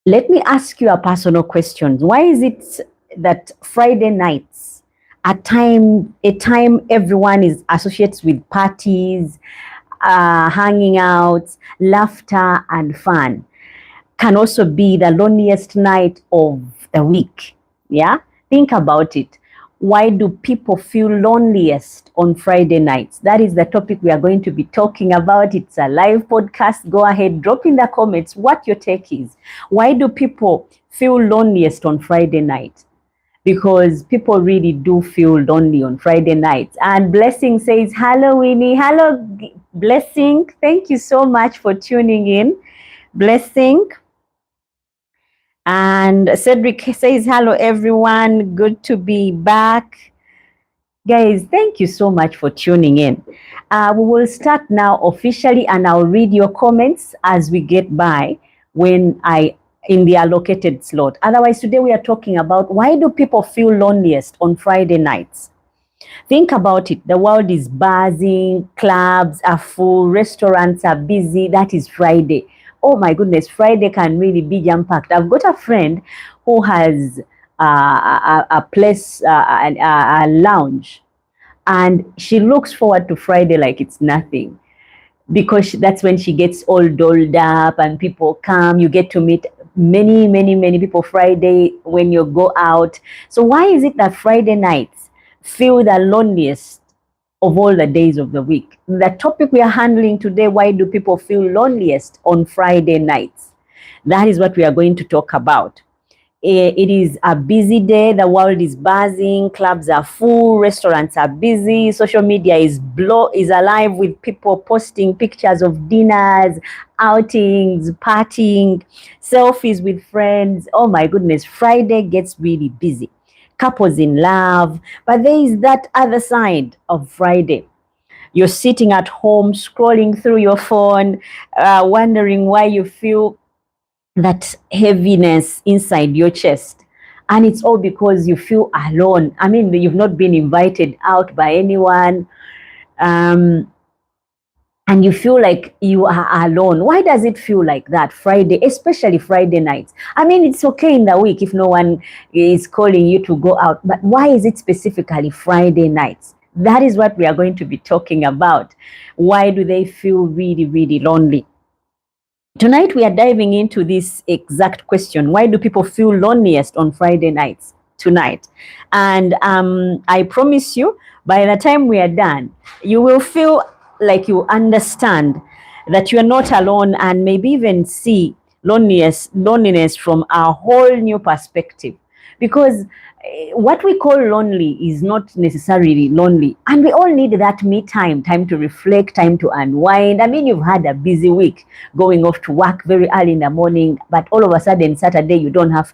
Let me ask you a personal question. Why is it that Friday nights, a time everyone is associates with parties, hanging out, laughter, and fun, can also be the loneliest night of the week? Yeah, think about it. Why do people feel loneliest on Friday nights? That is the topic we are going to be talking about. It's a live podcast. Go ahead, drop in the comments what your take is. Why do people feel loneliest on Friday night? Because people really do feel lonely on Friday nights. And Blessing says, hello, Winnie. Hello, Blessing. Thank you so much for tuning in. Blessing. And Cedric says, hello, everyone. Good to be back. Guys, thank you so much for tuning in. We will start now officially, and I'll read your comments as we get by in the allocated slot. Otherwise, today we are talking about why do people feel loneliest on Friday nights? Think about it. The world is buzzing, clubs are full, restaurants are busy. That is Friday. Oh my goodness, Friday can really be jam-packed. I've got a friend who has a place, a lounge, and she looks forward to Friday like it's nothing, because that's when she gets all dolled up and people come. You get to meet many people Friday when you go out. So why is it that Friday nights feel the loneliest of all the days of the week? The topic we are handling today, why do people feel loneliest on Friday nights? That is what we are going to talk about. It is a busy day. The world is buzzing. Clubs are full. Restaurants are busy. Social media is alive with people posting pictures of dinners, outings, partying, selfies with friends. Oh my goodness, Friday gets really busy. Couples in love. But there is that other side of Friday. You're sitting at home, scrolling through your phone, wondering why you feel that heaviness inside your chest. And it's all because you feel alone. I mean, you've not been invited out by anyone. And you feel like you are alone. Why does it feel like that Friday, especially Friday nights? I mean, it's okay in the week if no one is calling you to go out, but why is it specifically Friday nights? That is what we are going to be talking about. Why do they feel really lonely? Tonight we are diving into this exact question. Why do people feel loneliest on Friday nights tonight? And I promise you, by the time we are done, you will feel like you understand that you are not alone, and maybe even see loneliness from a whole new perspective. Because what we call lonely is not necessarily lonely, and we all need that me time to reflect, time to unwind. I mean, you've had a busy week, going off to work very early in the morning, but all of a sudden Friday you don't have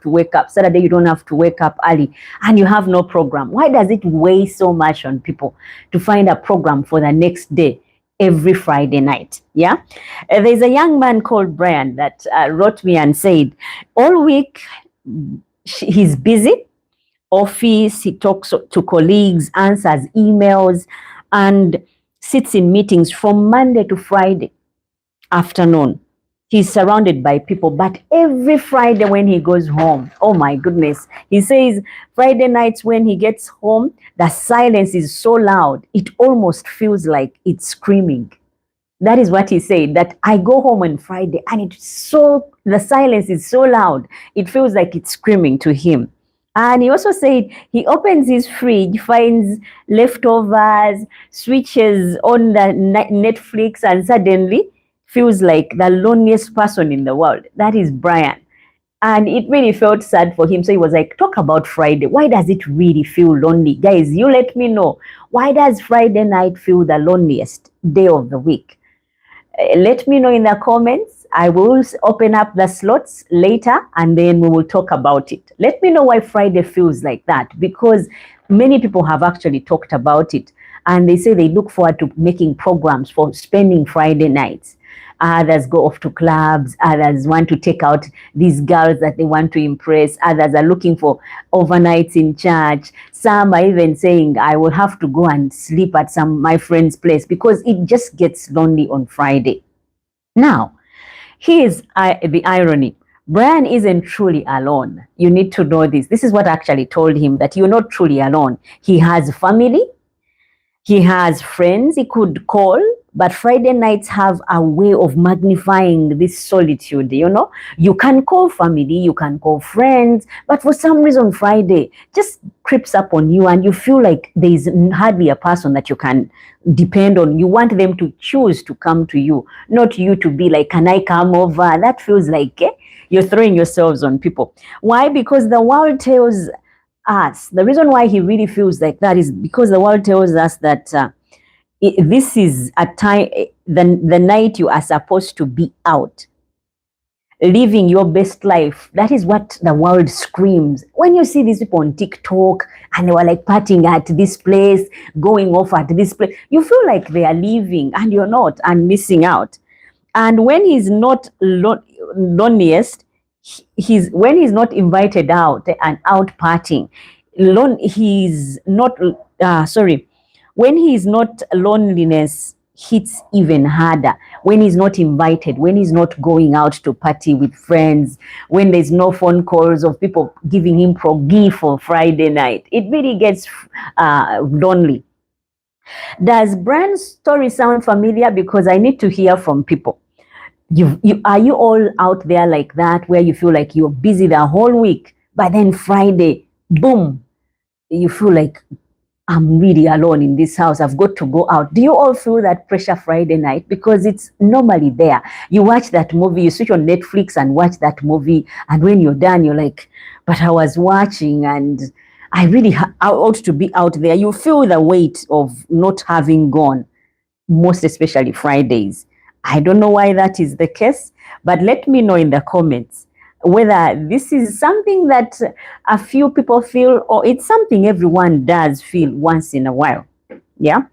to wake up, Saturday you don't have to wake up early, and you have no program. Why does it weigh so much on people to find a program for the next day every Friday night? Yeah, there's a young man called Brian that wrote me and said, all week he's busy, office, he talks to colleagues, answers emails, and sits in meetings from Monday to Friday afternoon. He's surrounded by people, but every Friday when he goes home, oh my goodness, he says Friday nights when he gets home, the silence is so loud, it almost feels like it's screaming. That is what he said, that I go home on Friday and the silence is so loud, it feels like it's screaming to him. And he also said he opens his fridge, finds leftovers, switches on the Netflix, and suddenly feels like the loneliest person in the world. That is Brian. And it really felt sad for him. So he was like, talk about Friday. Why does it really feel lonely? Guys, you let me know. Why does Friday night feel the loneliest day of the week? Let me know in the comments. I will open up the slots later and then we will talk about it. Let me know why Friday feels like that, because many people have actually talked about it and they say they look forward to making programs for spending Friday nights. Others go off to clubs, others want to take out these girls that they want to impress, others are looking for overnights in church. Some are even saying, I will have to go and sleep at my friend's place because it just gets lonely on Friday. Now, Here's the irony. Brian isn't truly alone. You need to know this. This is what actually told him that you're not truly alone. He has family. He has friends he could call, but Friday nights have a way of magnifying this solitude, you know. You can call family, you can call friends, but for some reason Friday just creeps up on you and you feel like there is hardly a person that you can depend on. You want them to choose to come to you, not you to be like, can I come over? That feels like you're throwing yourselves on people. Why? Because the world tells us, the reason why he really feels like that is because the world tells us that this is a time, the night you are supposed to be out, living your best life. That is what the world screams. When you see these people on TikTok and they were like partying at this place, going off at this place, you feel like they are living and you're not, and missing out. And when he's not loneliest, when he's not invited out and out partying, he's not when he's not, loneliness hits even harder. When he's not invited, when he's not going out to party with friends, when there's no phone calls of people giving him proggy for Friday night, it really gets lonely. Does Brian's story sound familiar? Because I need to hear from people. Are you all out there like that, where you feel like you're busy the whole week, but then Friday, boom, you feel like, I'm really alone in this house, I've got to go out? Do you all feel that pressure Friday night? Because it's normally there. You watch that movie, you switch on Netflix and watch that movie, and when you're done, you're like, but I was watching and I really ought to be out there. You feel the weight of not having gone, most especially Fridays. I don't know why that is the case, but let me know in the comments whether this is something that a few people feel or it's something everyone does feel once in a while. Yeah.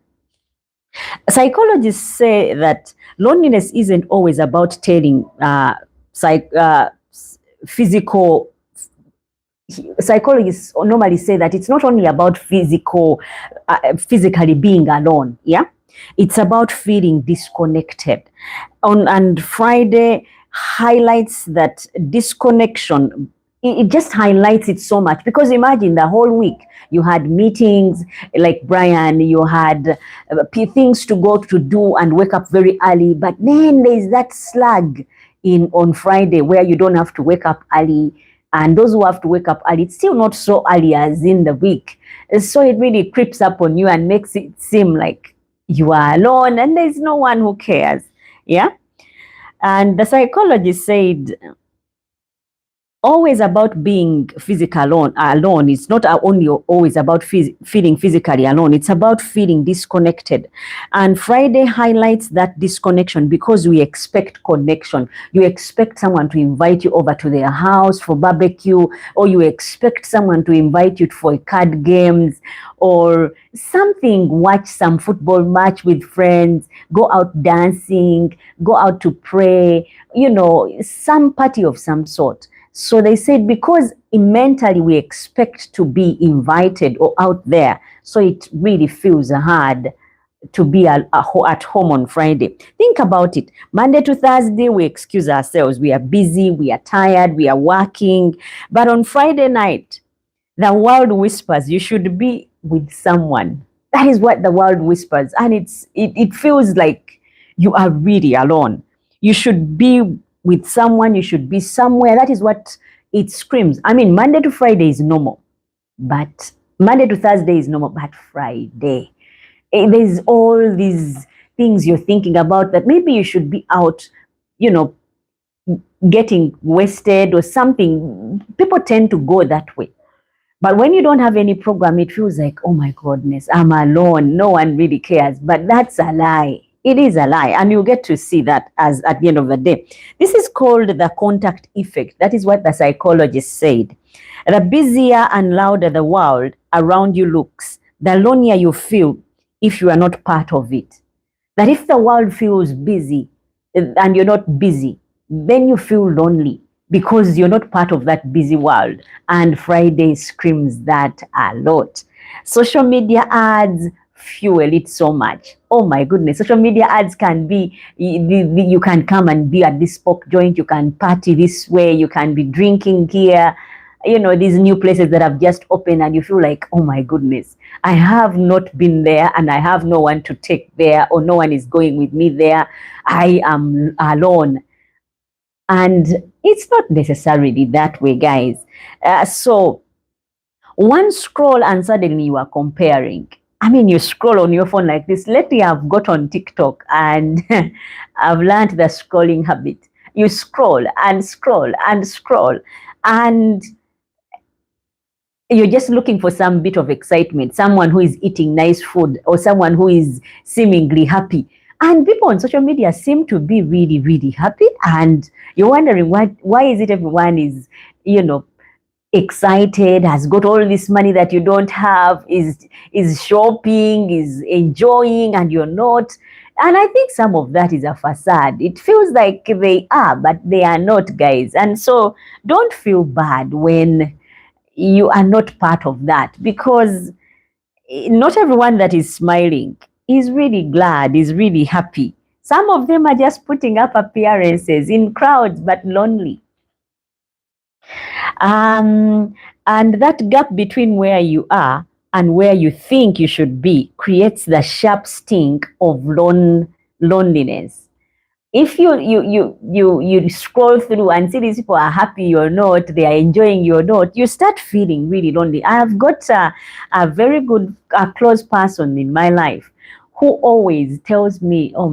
Psychologists say that loneliness isn't always about telling physical. Psychologists normally say that it's not only about physically being alone. Yeah. It's about feeling disconnected. And Friday highlights that disconnection. It just highlights it so much, because imagine the whole week you had meetings like Brian, you had things to go to do and wake up very early, but then there's that slug on Friday where you don't have to wake up early, and those who have to wake up early, it's still not so early as in the week. So it really creeps up on you and makes it seem like you are alone and there's no one who cares. Yeah. And the psychologist said, always about being physical alone. It's not only always about feeling physically alone. It's about feeling disconnected. And Friday highlights that disconnection because we expect connection. You expect someone to invite you over to their house for barbecue, or you expect someone to invite you for card games or something, watch some football match with friends, go out dancing, go out to pray, some party of some sort. So they said because mentally we expect to be invited or out there, so it really feels hard to be at home on Friday. Think about it. Monday to Thursday, we excuse ourselves. We are busy, we are tired, we are working. But on Friday night, the world whispers, you should be with someone. That is what the world whispers. And it feels like you are really alone. You should be with someone, you should be somewhere. That is what it screams. I mean, Monday to Friday is normal, but Monday to Thursday is normal, but Friday, there's all these things you're thinking about that maybe you should be out, getting wasted or something. People tend to go that way. But when you don't have any program, it feels like, oh my goodness, I'm alone. No one really cares. But that's a lie. It is a lie, and you get to see that as at the end of the day. This is called the contact effect. That is what the psychologist said. The busier and louder the world around you looks, the lonelier you feel if you are not part of it. That if the world feels busy and you're not busy, then you feel lonely because you're not part of that busy world. And Friday screams that a lot. Social media ads, fuel it so much. Oh my goodness, social media ads can be, you can come and be at this pork joint, you can party this way, you can be drinking here, you know, these new places that have just opened, and you feel like, oh my goodness, I have not been there and I have no one to take there, or no one is going with me there. I am alone. And it's not necessarily that way, guys. So one scroll and suddenly you are comparing. I mean, you scroll on your phone like this. Lately, I've got on TikTok and I've learned the scrolling habit. You scroll and scroll and scroll, and you're just looking for some bit of excitement, someone who is eating nice food or someone who is seemingly happy. And people on social media seem to be really, really happy. And you're wondering why is it everyone is, you know, excited, has got all this money that you don't have, is shopping, is enjoying, and you're not. And I think some of that is a facade. It feels like they are, but they are not, guys. And so don't feel bad when you are not part of that, because not everyone that is smiling is really glad, is really happy. Some of them are just putting up appearances in crowds, but lonely. And that gap between where you are and where you think you should be creates the sharp sting of loneliness. If you scroll through and see these people are happy or not, they are enjoying you or not, you start feeling really lonely. I have got a very good, close person in my life who always tells me, oh